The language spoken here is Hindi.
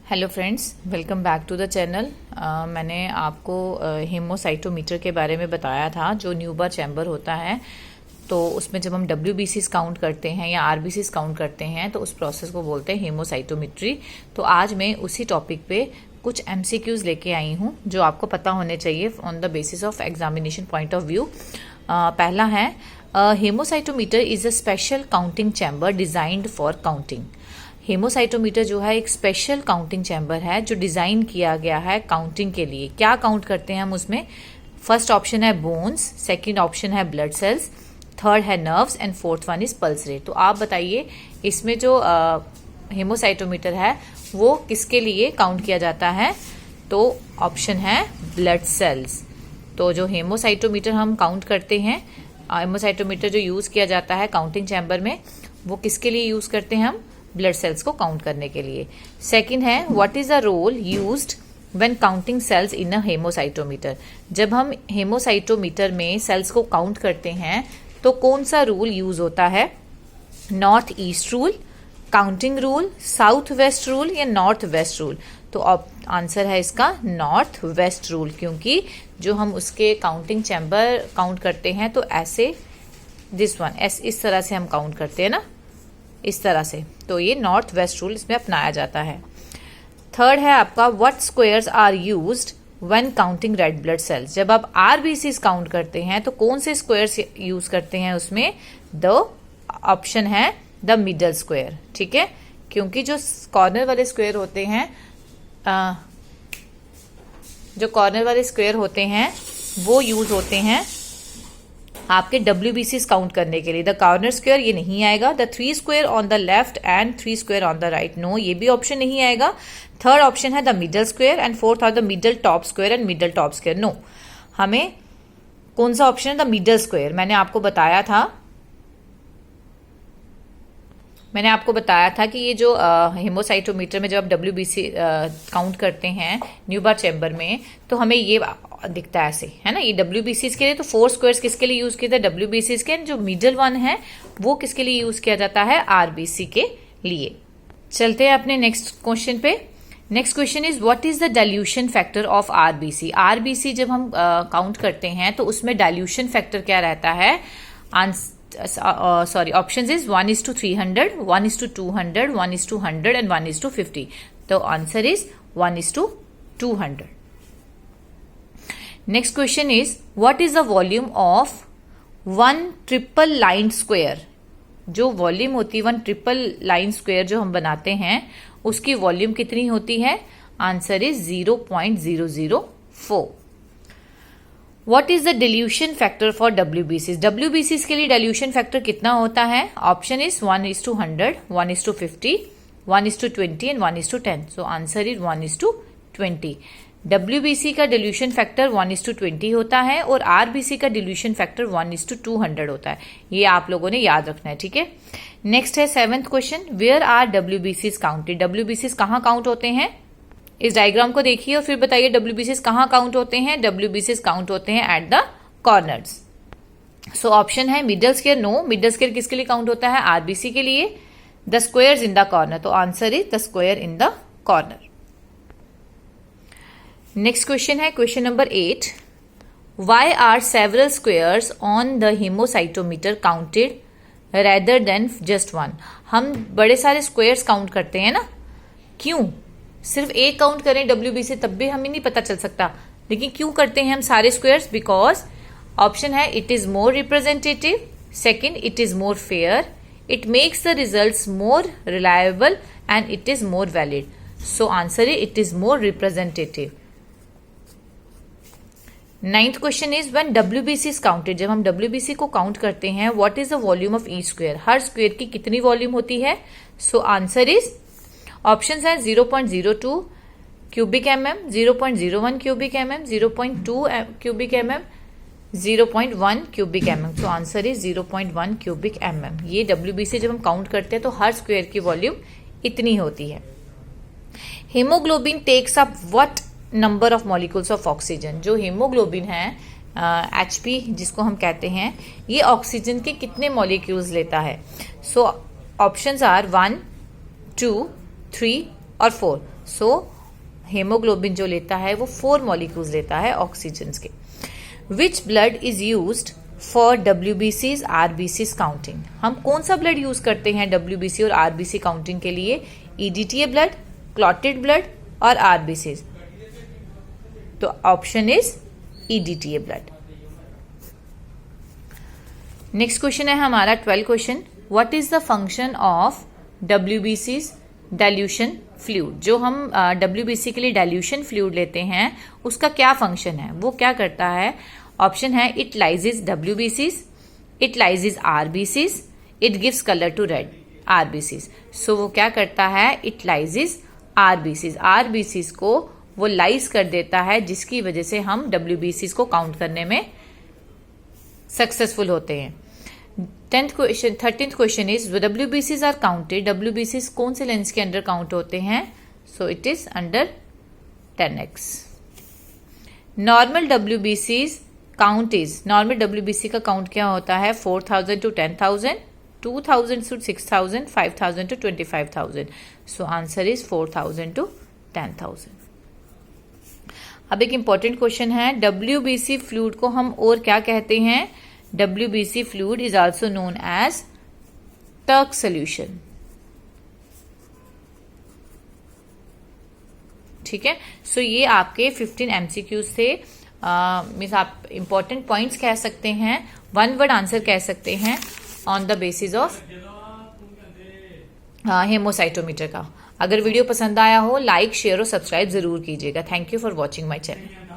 Hello friends, welcome back to the channel. मैंने आपको हेमोसाइटोमीटर के बारे में बताया था। जो न्यूबार चैम्बर होता है तो उसमें जब हम WBCs काउंट करते हैं या RBCs काउंट करते हैं तो उस प्रोसेस को बोलते हैं हेमोसाइटोमेट्री। तो आज मैं उसी टॉपिक पे कुछ MCQs लेके आई हूँ जो आपको पता होने चाहिए on the basis of examination point of view. पहला है, haemocytometer is a special counting chamber designed for counting. Haemocytometer जो है एक स्पेशल काउंटिंग चैम्बर है जो डिजाइन किया गया है काउंटिंग के लिए। क्या काउंट करते हैं हम उसमें? फर्स्ट ऑप्शन है बोन्स, सेकंड ऑप्शन है ब्लड सेल्स, थर्ड है nerves and fourth one is pulse rate. तो आप बताइए इसमें जो हेमोसाइटोमीटर है वो किसके लिए काउंट किया जाता है? तो ऑप्शन है ब्लड सेल्स। तो जो हेमोसाइटोमीटर हम काउंट करते हैं, हेमोसाइटोमीटर जो यूज किया जाता है काउंटिंग चैम्बर में, वो किसके लिए यूज करते हैं हम? ब्लड सेल्स को काउंट करने के लिए। सेकंड है, what is the role used when counting cells in a haemocytometer. जब हम हेमोसाइटोमीटर में सेल्स को काउंट करते हैं तो कौन सा रूल यूज होता है? North east rule, counting rule, south west rule या नॉर्थ वेस्ट रूल? तो आंसर है इसका नॉर्थ वेस्ट रूल, क्योंकि जो हम उसके काउंटिंग चैम्बर काउंट करते हैं तो ऐसे दिस वन इस तरह से हम काउंट करते हैं ना, इस तरह से। तो ये नॉर्थ वेस्ट रूल इसमें अपनाया जाता है। थर्ड है आपका, what squares are used when counting red blood cells. जब आप RBCs काउंट करते हैं तो कौन से स्क्वायर्स यूज करते हैं उसमें? द ऑप्शन है द मिडल स्क्वायर। ठीक है, क्योंकि जो कॉर्नर वाले स्क्वायर होते हैं, जो कॉर्नर वाले स्क्वायर होते हैं वो यूज होते हैं आपके WBCs काउंट करने के लिए। द कॉर्नर स्क्वायर ये नहीं आएगा। The 3 square on the left and 3 square on the right, no, ये भी ऑप्शन नहीं आएगा। थर्ड ऑप्शन है the middle square and fourth are the middle top square and middle top square, no. हमें कौन सा ऑप्शन है? The middle square. मैंने आपको बताया था कि ये जो हेमोसाइटोमीटर में जब आप WBC काउंट करते हैं न्यूबार चैम्बर में तो हमें ये दिखता है ऐसे, है ना। ये WBCs के लिए तो 4 स्क्वायर्स किसके लिए यूज किए थे? WBCs के। जो मिडल वन है वो किसके लिए यूज किया जाता है? RBC के लिए। चलते हैं अपने नेक्स्ट क्वेश्चन पे। Next question is, what is the dilution factor of RBC। RBC जब हम काउंट करते हैं तो उसमें डाइल्यूशन फैक्टर क्या रहता है? Options is 1:300, 1:200, 1:100 and 1:50। तो answer is 1:200। Next question is, what is the volume of 1 triple line square. जो वॉल्यूम होती है 1 ट्रिपल लाइन स्क्वायर जो हम बनाते हैं उसकी वॉल्यूम कितनी होती है? Answer is 0.004। What is the dilution factor for WBCs। WBCs के लिए डिल्यूशन फैक्टर कितना होता है? Option is 1:100, 1:50, 1:20 and 1:10। So answer is 1:20। WBC का डिल्यूशन फैक्टर 1:20 होता है और RBC का डिल्यूशन फैक्टर 1:200 होता है। ये आप लोगों ने याद रखना है, ठीक है। नेक्स्ट है 7th question, where are WBCs counted. WBCs कहाँ काउंट होते हैं? इस डायग्राम को देखिए और फिर बताइए WBCs कहाँ काउंट होते हैं? WBCs काउंट होते हैं at the corners. So option है middle square, no. Middle square किसके लिए काउंट होता है? RBC के लिए। The squares in the corner, तो answer is the square in the corner. Next question है question number 8, why are several squares on the hemocytometer counted rather than just one. हम बड़े सारे स्क्वायर्स काउंट करते हैं ना, क्यों? सिर्फ एक काउंट करें WBC तब भी हमें नहीं पता चल सकता, लेकिन क्यों करते हैं हम सारे स्क्वायर्स? बिकॉज ऑप्शन है it is more representative, second it is more fair, it makes the results more reliable and it is more valid. So answer is it is more representative. 9th question is, when WBC is counted. जब हम WBC को काउंट करते हैं, what is the volume of each square. Her square की कितनी वॉल्यूम होती है? सो आंसर इज, ऑप्शंस है 0.02 cubic mm, 0.01 cubic mm, 0.2 cubic mm, 0.1 cubic mm। तो आंसर इज 0.1 क्यूबिक mm। ये WBC जब हम काउंट करते हैं तो हर स्क्वायर की वॉल्यूम इतनी होती है। Haemoglobin takes up what number of molecules of oxygen. जो हेमोग्लोबिन है HP जिसको हम कहते हैं, ये ऑक्सीजन के कितने मॉलिक्यूल्स लेता है? सो ऑप्शंस आर 1, 2, 3, और 4। सो हेमोग्लोबिन जो लेता है वो 4 मॉलिक्यूल्स लेता है ऑक्सीजन के। Which blood is used for WBCs RBCs counting? हम कौन सा ब्लड यूज करते हैं WBC और RBC काउंटिंग के लिए? EDTA ब्लड, क्लॉटेड ब्लड और RBCs? तो option is EDTA blood. Next question है हमारा 12 question. What is the function of WBCs dilution fluid? जो हम WBC के लिए डाइल्यूशन फ्लूइड लेते हैं उसका क्या फंक्शन है, वो क्या करता है? ऑप्शन है it lyses WBCs, it lyses RBCs, it gives colour to red RBCs। So वो क्या करता है? It lyses RBCs। RBCs को वो लाइज कर देता है जिसकी वजह से हम WBCs को काउंट करने में सक्सेसफुल होते हैं। 13th question is WBCs are counted. WBCs कौन से लेंस के अंडर काउंट होते हैं? So it is under 10x। Normal WBCs count is, normal WBC का काउंट क्या होता है? 4000 to 10,000, 2000 to 6000, 5000 to 25,000। So answer is 4000 to 10,000। अब एक इंपॉर्टेंट क्वेश्चन है, WBC फ्लूइड को हम और क्या कहते हैं? WBC fluid is also known as Turk solution. ठीक है, सो ये आपके 15 MCQs थे। मीन्स आप इंपॉर्टेंट पॉइंट्स कह सकते हैं, 1 वर्ड आंसर कह सकते हैं on the basis of haemocytometer का। अगर वीडियो पसंद आया हो लाइक शेयर और सब्सक्राइब जरूर कीजिएगा। Thank you for watching my channel.